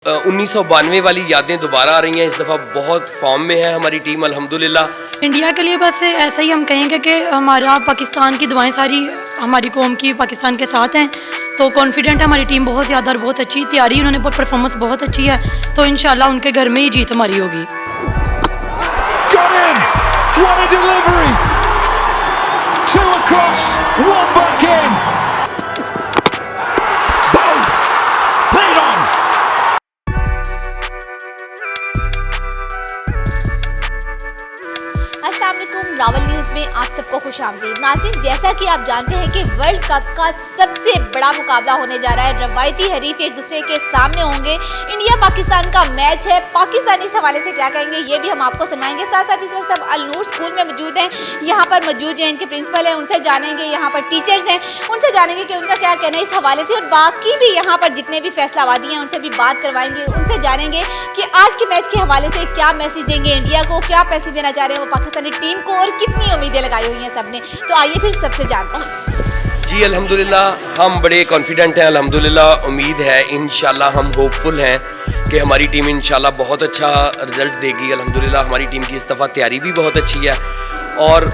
1992 वाली यादें दोबारा आ रही हैं। इस दफ़ा बहुत फॉर्म में है हमारी टीम अल्हम्दुलिल्लाह। इंडिया के लिए बस ऐसा ही हम कहेंगे कि हमारा पाकिस्तान की दुआएं सारी हमारी कौम की पाकिस्तान के साथ हैं। तो कॉन्फिडेंट है हमारी टीम बहुत ज़्यादा और बहुत अच्छी तैयारी, उन्होंने परफॉर्मेंस बहुत अच्छी है। तो इंशाल्लाह उनके घर में ही जीत हमारी होगी। अस्सलामुअलैकुम, रावल न्यूज़ में आप सबको खुशामदीद। नाज़रीन, जैसा कि आप जानते हैं कि वर्ल्ड कप का सबसे बड़ा मुकाबला होने जा रहा है। रवायती हरीफ एक दूसरे के सामने होंगे। इंडिया पाकिस्तान का मैच है। पाकिस्तानी इस हवाले से क्या कहेंगे ये भी हम आपको सुनाएंगे। साथ साथ इस वक्त हम अल-नूर स्कूल में मौजूद हैं। यहाँ पर मौजूद जो इनके प्रिंसिपल हैं उनसे जानेंगे, यहाँ पर टीचर्स हैं उनसे जानेंगे कि उनका क्या कहना है इस हवाले से। और बाकी भी यहाँ पर जितने भी फैसलाबादी हैं उनसे भी बात करवाएंगे, उनसे जानेंगे कि आज के मैच के हवाले से क्या मैसेज देंगे इंडिया को, क्या मैसेज देना चाह रहे हैं वो पाकिस्तानी टीम को, और कितनी उम्मीदें लगाई हुई हैं सबने। तो आइए फिर सबसे जानते हैं। जी अल्हम्दुलिल्लाह हम बड़े कॉन्फिडेंट हैं अल्हम्दुलिल्लाह। उम्मीद है इंशाल्लाह, हम होपफुल हैं कि हमारी टीम इंशाल्लाह बहुत अच्छा रिजल्ट देगी। अल्हम्दुलिल्लाह हमारी टीम की इस दफ़ा तैयारी भी बहुत अच्छी है और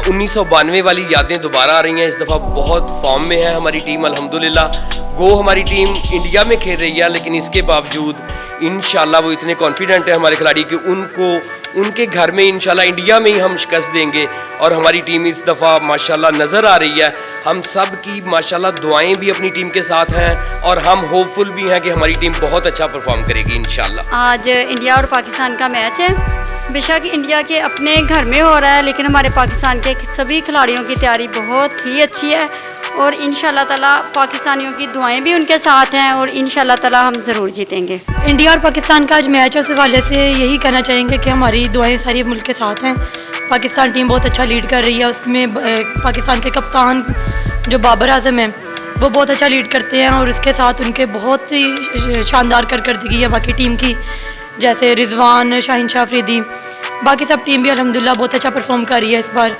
1992 वाली यादें दोबारा आ रही हैं। इस दफ़ा बहुत फॉर्म में है हमारी टीम अल्हम्दुलिल्लाह। गो हमारी टीम इंडिया में खेल रही है, लेकिन इसके बावजूद इंशाल्लाह वो इतने कॉन्फिडेंट हैं हमारे खिलाड़ी कि उनको उनके घर में इंशाल्लाह इंडिया में ही हम शिकस्त देंगे। और हमारी टीम इस दफ़ा माशाल्लाह नज़र आ रही है। हम सब की माशाल्लाह दुआएं भी अपनी टीम के साथ हैं और हम होपफुल भी हैं कि हमारी टीम बहुत अच्छा परफॉर्म करेगी इंशाल्लाह। आज इंडिया और पाकिस्तान का मैच है। बेशक इंडिया के अपने घर में हो रहा है, लेकिन हमारे पाकिस्तान के सभी खिलाड़ियों की तैयारी बहुत ही अच्छी है और इंशाल्लाह ताला पाकिस्तानियों की दुआएं भी उनके साथ हैं और इंशाल्लाह ताला हम ज़रूर जीतेंगे। इंडिया और पाकिस्तान का आज मैच है, उस हवाले से यही कहना चाहेंगे कि हमारी दुआएं सारी मुल्क के साथ हैं। पाकिस्तान टीम बहुत अच्छा लीड कर रही है। उसमें पाकिस्तान के कप्तान जो बाबर आजम हैं वो बहुत अच्छा लीड करते हैं और उसके साथ उनके बहुत ही शानदार कारकर्दगी है बाकी टीम की, जैसे रिजवान, शाहीन शाह अफरीदी, बाकी सब टीम भी अल्हम्दुलिल्लाह बहुत अच्छा परफॉर्म कर रही है इस बार।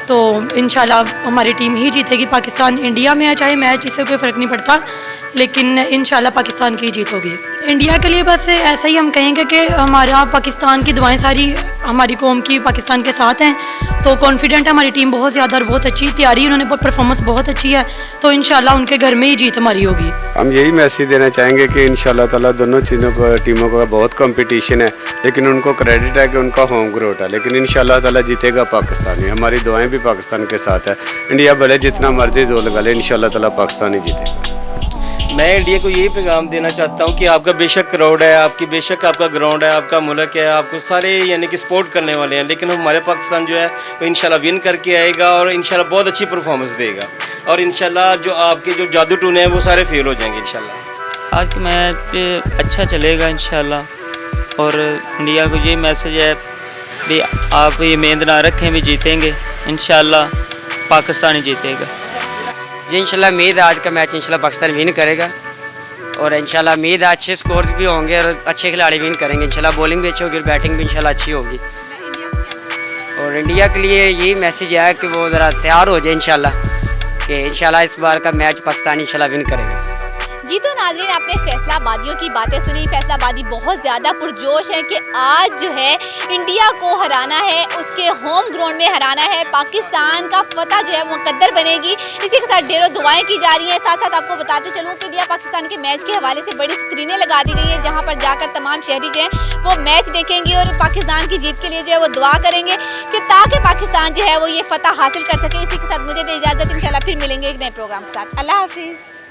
तो इंशाल्लाह हमारी टीम ही जीतेगी। पाकिस्तान इंडिया में है चाहे मैच, इससे कोई फ़र्क नहीं पड़ता, लेकिन इंशाल्लाह पाकिस्तान की जीत होगी। इंडिया के लिए बस ऐसा ही हम कहेंगे कि हमारा पाकिस्तान की दुआएं सारी हमारी कौम की पाकिस्तान के साथ हैं। तो कॉन्फिडेंट है हमारी टीम बहुत ज़्यादा और बहुत अच्छी तैयारी, उन्होंने परफॉर्मेंस बहुत अच्छी है। तो इंशाल्लाह उनके घर में ही जीत हमारी होगी। हम यही मैसेज देना चाहेंगे कि इंशाल्लाह ताला दोनों टीमों का बहुत कंपटीशन है, लेकिन उनको क्रेडिट है कि उनका होम ग्राउंड है, लेकिन इंशाल्लाह ताला जीतेगा पाकिस्तानी। हमारी दुआएं भी पाकिस्तान के साथ है। इंडिया भले जितना मर्जी जोर लगा ले, इंशाल्लाह ताला पाकिस्तान ही जीतेगा। मैं इंडिया को यही पैगाम देना चाहता हूँ कि आपका बेशक क्राउड है, आपकी बेशक आपका ग्राउंड है, आपका मुल्क है, आपको सारे यानी कि सपोर्ट करने वाले हैं, लेकिन हमारे पाकिस्तान जो है वो इंशाल्लाह विन करके आएगा और इंशाल्लाह बहुत अच्छी परफॉर्मेंस देगा और इंशाल्लाह जो आपके जो जादू टूने हैं वो सारे फेल हो जाएंगे इंशाल्लाह। आज के मैच अच्छा चलेगा इंशाल्लाह और इंडिया को ये मैसेज है भी आप ये मेहनत ना रखें, भी जीतेंगे इंशाल्लाह, पाकिस्तान ही जीतेगा। जी इंशाल्लाह उम्मीद है आज का मैच इंशाल्लाह पाकिस्तान विन करेगा और इंशाल्लाह उम्मीद है अच्छे स्कोर्स भी होंगे और अच्छे खिलाड़ी विन करेंगे। इंशाल्लाह बॉलिंग भी अच्छी होगी, बैटिंग भी इंशाल्लाह अच्छी होगी। और इंडिया के लिए यही मैसेज है कि वो ज़रा तैयार हो जाए इंशाल्लाह, कि इंशाल्लाह इस बार का मैच पाकिस्तान इंशाल्लाह विन करेगा। जी तो नाज़रीन, आपने फैसलाबादियों की बातें सुनी। फैसलाबादी बहुत ज़्यादा पुरजोश है कि आज जो है इंडिया को हराना है, उसके होम ग्राउंड में हराना है। पाकिस्तान का फतह जो है मुकद्दर बनेगी। इसी के साथ ढेरों दुआएं की जा रही हैं। साथ साथ आपको बताते चलूँ कि इंडिया पाकिस्तान के मैच के हवाले से बड़ी स्क्रीनें लगा दी गई हैं, जहाँ पर जाकर तमाम शहरी जो हैं वो मैच देखेंगे और पाकिस्तान की जीत के लिए जो है वो दुआ करेंगे कि ताकि पाकिस्तान जो है वो ये फतह हासिल कर सके। इसी के साथ मुझे दे इजाज़त, इंशाल्लाह फिर मिलेंगे एक नए प्रोग्राम के साथ। अल्लाह हाफिज़।